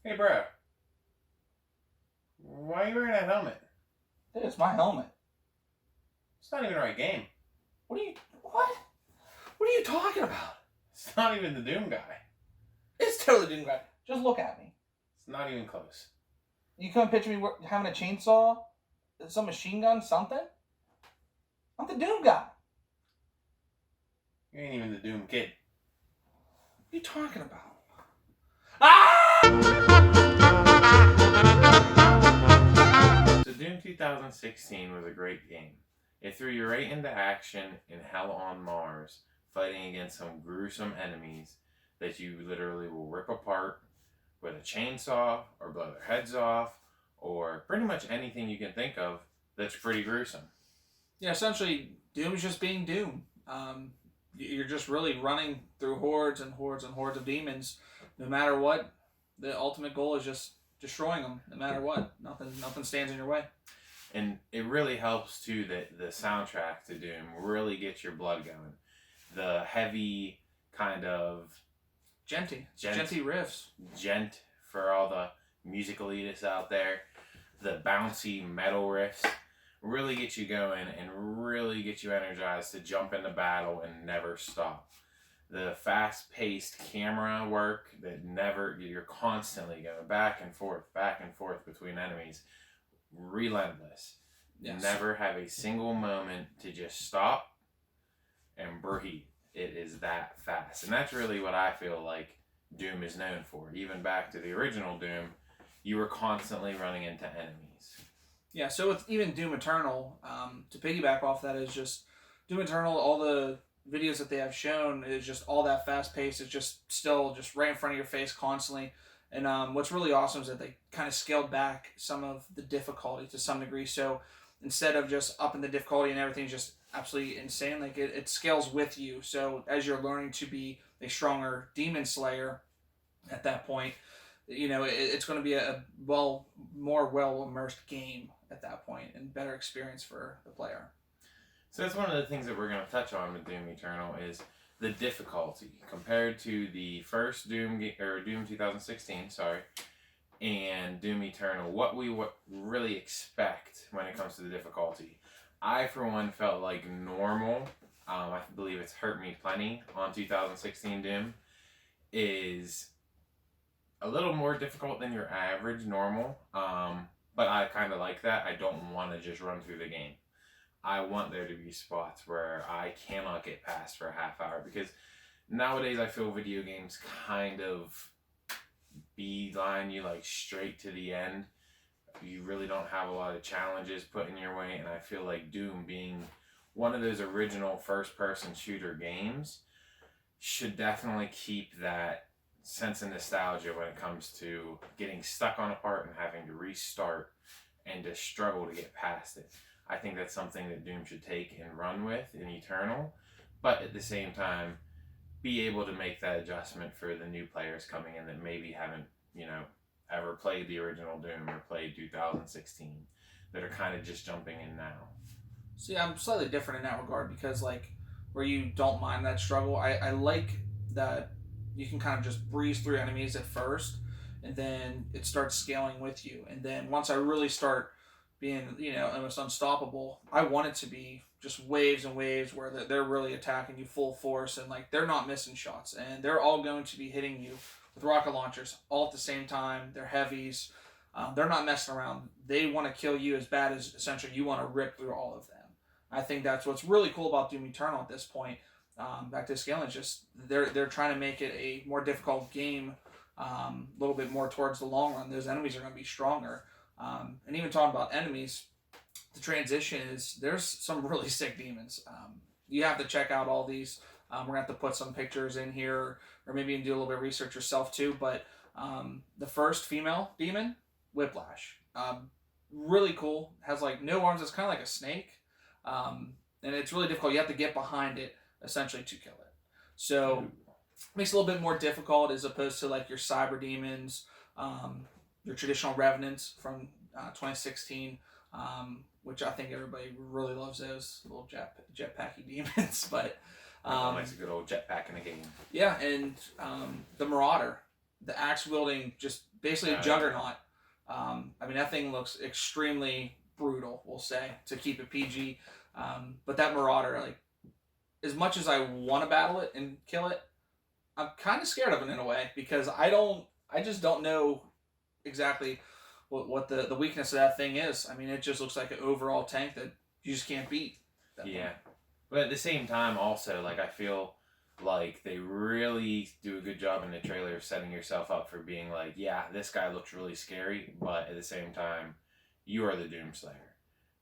Hey, bro. Why are you wearing that helmet? Dude, it's my helmet. It's not even the right game. What? What are you talking about? It's not even the Doom guy. It's totally Doom guy. Just look at me. It's not even close. You come picture me having a chainsaw, some machine gun, something? I'm the Doom guy. You ain't even the Doom kid. What are you talking about? Ah! So Doom 2016 was a great game. It threw you right into action in Hell on Mars, fighting against some gruesome enemies that you literally will rip apart with a chainsaw or blow their heads off or pretty much anything you can think of that's pretty gruesome. Yeah, essentially, Doom is just being Doom. You're just really running through hordes and hordes and hordes of demons. No matter what, the ultimate goal is just destroying them. No matter what, nothing stands in your way. And it really helps too that the soundtrack to Doom really gets your blood going. The heavy kind of Genty riffs. Gent for all the musical elitists out there. The bouncy metal riffs really get you going and really get you energized to jump into battle and never stop. The fast-paced camera work that you're constantly going back and forth between enemies. Relentless. Yes. Never have a single moment to just stop and breathe. It is that fast. And that's really what I feel like Doom is known for. Even back to the original Doom, you were constantly running into enemies. Yeah, so with even Doom Eternal, to piggyback off that is just Doom Eternal, all the videos that they have shown is just all that fast pace. It's just still just right in front of your face constantly. And what's really awesome is that they kind of scaled back some of the difficulty to some degree. So instead of just upping the difficulty and everything's just absolutely insane, like it scales with you. So as you're learning to be a stronger demon slayer at that point, it's going to be a more well immersed game at that point and better experience for the player. So that's one of the things that we're going to touch on with Doom Eternal is the difficulty compared to the first Doom 2016, and Doom Eternal. What we really expect when it comes to the difficulty. I, for one, felt like normal. I believe it's Hurt Me Plenty on 2016 Doom is a little more difficult than your average normal. But I kind of like that. I don't want to just run through the game. I want there to be spots where I cannot get past for a half hour because nowadays I feel video games kind of beeline you like straight to the end. You really don't have a lot of challenges put in your way, and I feel like Doom being one of those original first-person shooter games should definitely keep that sense of nostalgia when it comes to getting stuck on a part and having to restart and to struggle to get past it. I think that's something that Doom should take and run with in Eternal, but at the same time, be able to make that adjustment for the new players coming in that maybe haven't, ever played the original Doom or played 2016, that are kind of just jumping in now. See, I'm slightly different in that regard because, like, where you don't mind that struggle, I like that you can kind of just breeze through enemies at first, and then it starts scaling with you. And then once I really start being, almost unstoppable, I want it to be just waves and waves where they're really attacking you full force and, like, they're not missing shots. And they're all going to be hitting you with rocket launchers all at the same time. They're heavies. They're not messing around. They want to kill you as bad as essentially you want to rip through all of them. I think that's what's really cool about Doom Eternal at this point. Back to scaling, just they're trying to make it a more difficult game, a little bit more towards the long run. Those enemies are going to be stronger. And even talking about enemies, the transition is there's some really sick demons. You have to check out all these. We're going to have to put some pictures in here, or maybe you can do a little bit of research yourself too. But the first female demon, Whiplash, really cool. Has like no arms. It's kind of like a snake. And it's really difficult. You have to get behind it essentially to kill it. So it makes it a little bit more difficult as opposed to like your cyber demons, your traditional revenants from 2016, which I think everybody really loves those little jetpacky demons. But Likes a good old jetpack in a game. yeah, and the Marauder. the axe wielding, just basically a Yeah. juggernaut. I mean, that thing looks extremely brutal, we'll say, to keep it PG. But that Marauder, like, as much as I want to battle it and kill it, I'm kind of scared of it in a way because I just don't know exactly what the weakness of that thing is. I mean, it just looks like an overall tank that you just can't beat. Yeah. But at the same time, also, like, I feel like they really do a good job in the trailer of setting yourself up for being like, yeah, this guy looks really scary, but at the same time, you are the Doomslayer.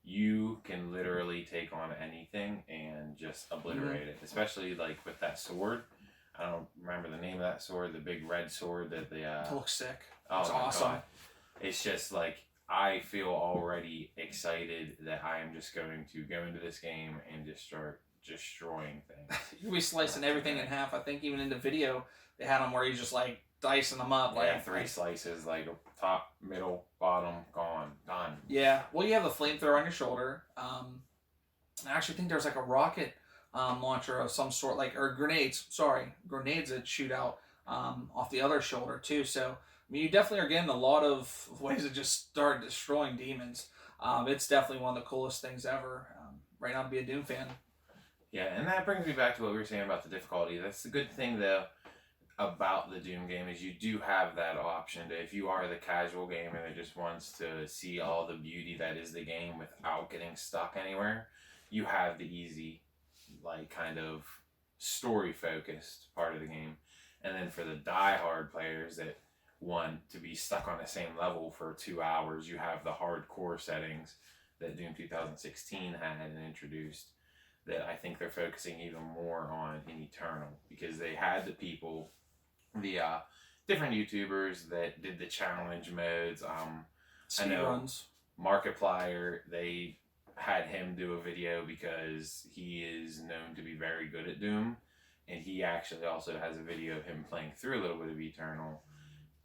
You can literally take on anything and just obliterate it, especially like with that sword. I don't remember the name of that sword, the big red sword that the. It looks sick. Oh It's my awesome. God. It's just like I feel already excited that I am just going to go into this game and just start destroying things. You'll be slicing everything in half. I think even in the video they had them where he's just like dicing them up. Yeah, Like three slices, like top, middle, bottom, gone, done. Yeah. Well, you have the flamethrower on your shoulder. I actually think there's like a rocket launcher of some sort, like or grenades. Sorry, grenades that shoot out off the other shoulder too. So I mean, you definitely are getting a lot of ways to just start destroying demons. It's definitely one of the coolest things ever. Right now, to be a Doom fan. Yeah, and that brings me back to what we were saying about the difficulty. That's the good thing, though, about the Doom game is you do have that option to, if you are the casual gamer that just wants to see all the beauty that is the game without getting stuck anywhere, you have the easy, like, kind of story-focused part of the game. And then for the die-hard players that want to be stuck on the same level for 2 hours, you have the hardcore settings that Doom 2016 had and introduced that I think they're focusing even more on in Eternal because they had the people, the different YouTubers that did the challenge modes. I know Speedruns. Markiplier, they had him do a video because he is known to be very good at Doom, and he actually also has a video of him playing through a little bit of Eternal,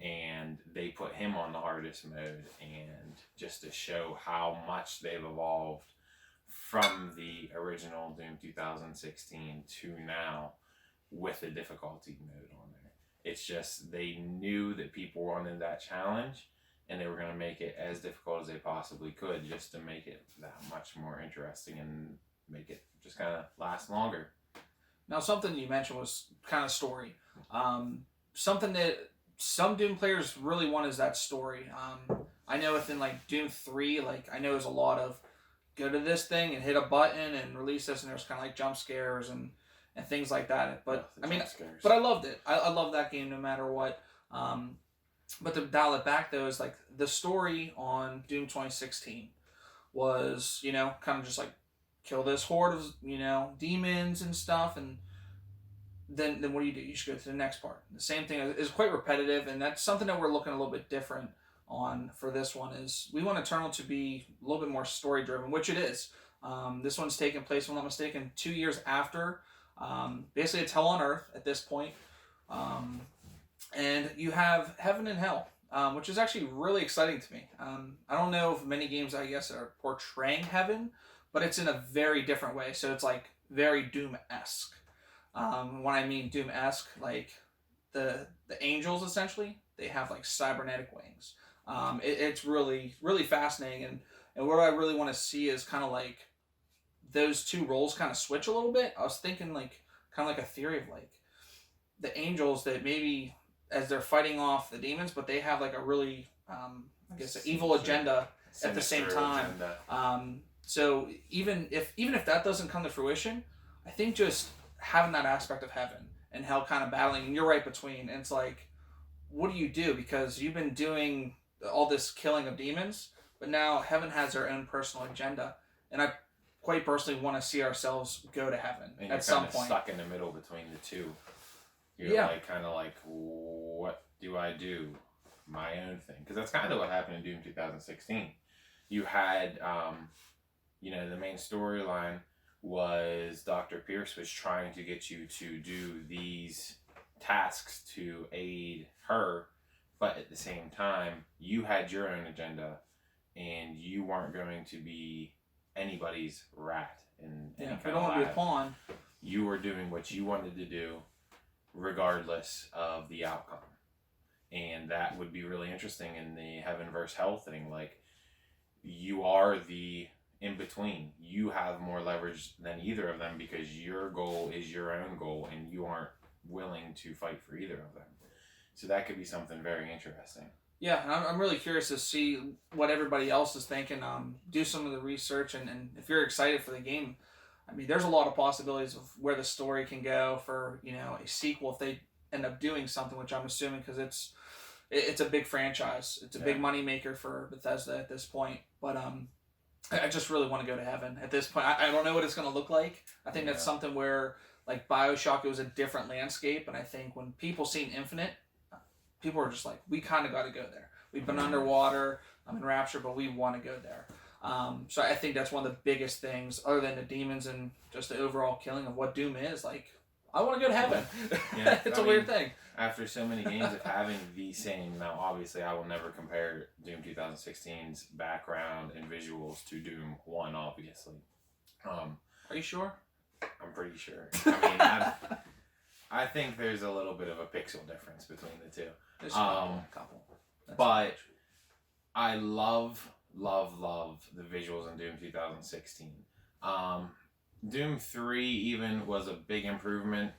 and they put him on the hardest mode, and just to show how much they've evolved from the original Doom 2016 to now with the difficulty mode on there. It's just they knew that people wanted that challenge and they were going to make it as difficult as they possibly could just to make it that much more interesting and make it just kind of last longer. Now, something you mentioned was kind of story. Something that some Doom players really want is that story. I know within like Doom 3, like I know there's a lot of go to this thing and hit a button and release this, and there's kind of like jump scares and things like that. But I mean, but I loved it. I love that game no matter what. But to dial it back though is like the story on Doom 2016 was, you know, kind of just like kill this horde of, you know, demons and stuff, and then what do? You should go to the next part. The same thing is quite repetitive, and that's something that we're looking a little bit different on for this one. Is we want Eternal to be a little bit more story driven, which it is. This one's taking place, if I'm not mistaken, 2 years after. Basically, it's Hell on Earth at this point. And you have Heaven and Hell, which is actually really exciting to me. I don't know if many games, I guess, are portraying heaven, but it's in a very different way. So it's like very Doom-esque. When I mean Doom-esque, like the angels, essentially, they have like cybernetic wings. It's really, really fascinating. And what I really want to see is kind of like those two roles kind of switch a little bit. I was thinking like kind of like a theory of like the angels that maybe as they're fighting off the demons, but they have like a really, I guess, an evil agenda at the same time. So even if that doesn't come to fruition, I think just having that aspect of heaven and hell kind of battling, and you're right between, and it's like, what do you do? Because you've been doing all this killing of demons, but now heaven has their own personal agenda, and I quite personally want to see ourselves go to heaven and at some point. You're stuck in the middle between the two. You're like kind of like, what do I do? My own thing, because that's kind of what happened in Doom 2016. You had, you know, the main storyline was Dr. Pierce was trying to get you to do these tasks to aid her, but at the same time, you had your own agenda, and you weren't going to be anybody's rat in any kind you of don't want to be a lab. pawn. You were doing what you wanted to do, regardless of the outcome. and that would be really interesting in the heaven versus hell thing. Like, you are the in between. You have more leverage than either of them because your goal is your own goal, and you aren't willing to fight for either of them. So that could be something very interesting. Yeah, and I'm really curious to see what everybody else is thinking. Do some of the research, and if you're excited for the game, I mean, there's a lot of possibilities of where the story can go for, you know, a sequel if they end up doing something, which I'm assuming because it's a big franchise. It's a big money maker for Bethesda at this point. But I just really want to go to heaven at this point. I don't know what it's going to look like. I think that's something where, like BioShock, it was a different landscape, and I think when people seen Infinite, people are just like, we kind of got to go there. We've been underwater. I'm in Rapture, but we want to go there. So I think that's one of the biggest things, other than the demons and just the overall killing of what Doom is. Like, I want to go to heaven. Yeah, It's a weird thing. After so many games of having the same, now obviously I will never compare Doom 2016's background and visuals to Doom 1, obviously. Are you sure? I'm pretty sure. I mean, I think there's a little bit of a pixel difference between the two. There's a couple. But I love the visuals in Doom 2016. Doom 3 even was a big improvement,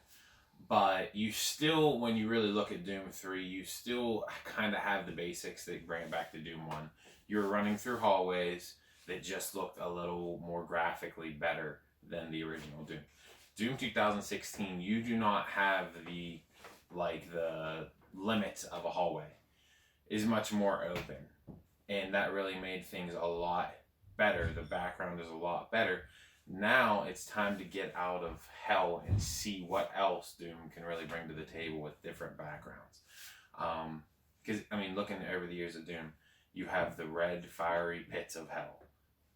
but you still, when you really look at Doom 3, you still kind of have the basics that bring it back to Doom 1. You're running through hallways that just looked a little more graphically better than the original Doom. Doom 2016, you do not have the limits of a hallway. Is much more open, and that really made things a lot better. The background is a lot better. Now it's time to get out of hell and see what else Doom can really bring to the table with different backgrounds. Because, I mean, looking over the years of Doom, you have the red, fiery pits of hell.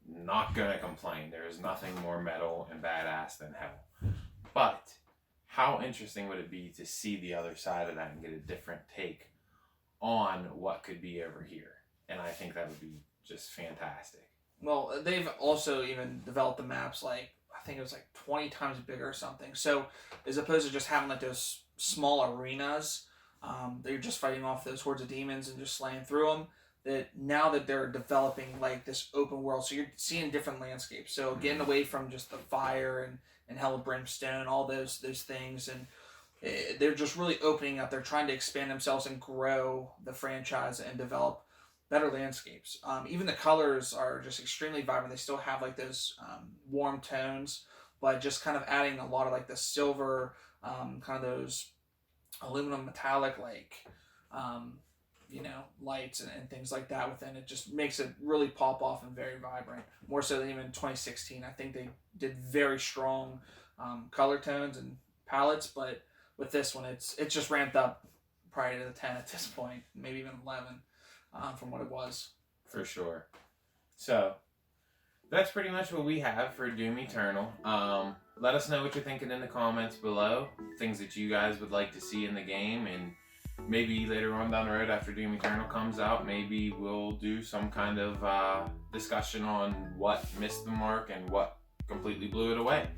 Not gonna complain. There is nothing more metal and badass than hell. But how interesting would it be to see the other side of that and get a different take on what could be over here? And I think that would be just fantastic. Well, they've also even developed the maps, like, I think it was like 20 times bigger or something. So as opposed to just having like those small arenas, they're just fighting off those hordes of demons and just slaying through them. That now that they're developing like this open world, so you're seeing different landscapes. So getting away from just the fire and hell of brimstone, all those things, and they're just really opening up. They're trying to expand themselves and grow the franchise and develop better landscapes. Even the colors are just extremely vibrant. They still have like those warm tones, but just kind of adding a lot of like the silver, kind of those aluminum metallic lights and things like that within it. Just makes it really pop off and very vibrant. More so than even 2016. I think they did very strong color tones and palettes, but with this one, it's just ramped up prior to the 10 at this point, maybe even 11 from what it was. For sure. So that's pretty much what we have for Doom Eternal. Let us know what you're thinking in the comments below. Things that you guys would like to see in the game, and maybe later on down the road after Doom Eternal comes out, maybe we'll do some kind of discussion on what missed the mark and what completely blew it away.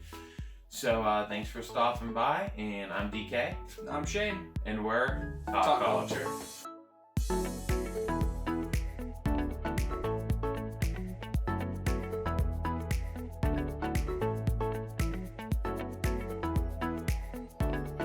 So thanks for stopping by, and I'm DK. I'm Shane. And we're Talk Culture.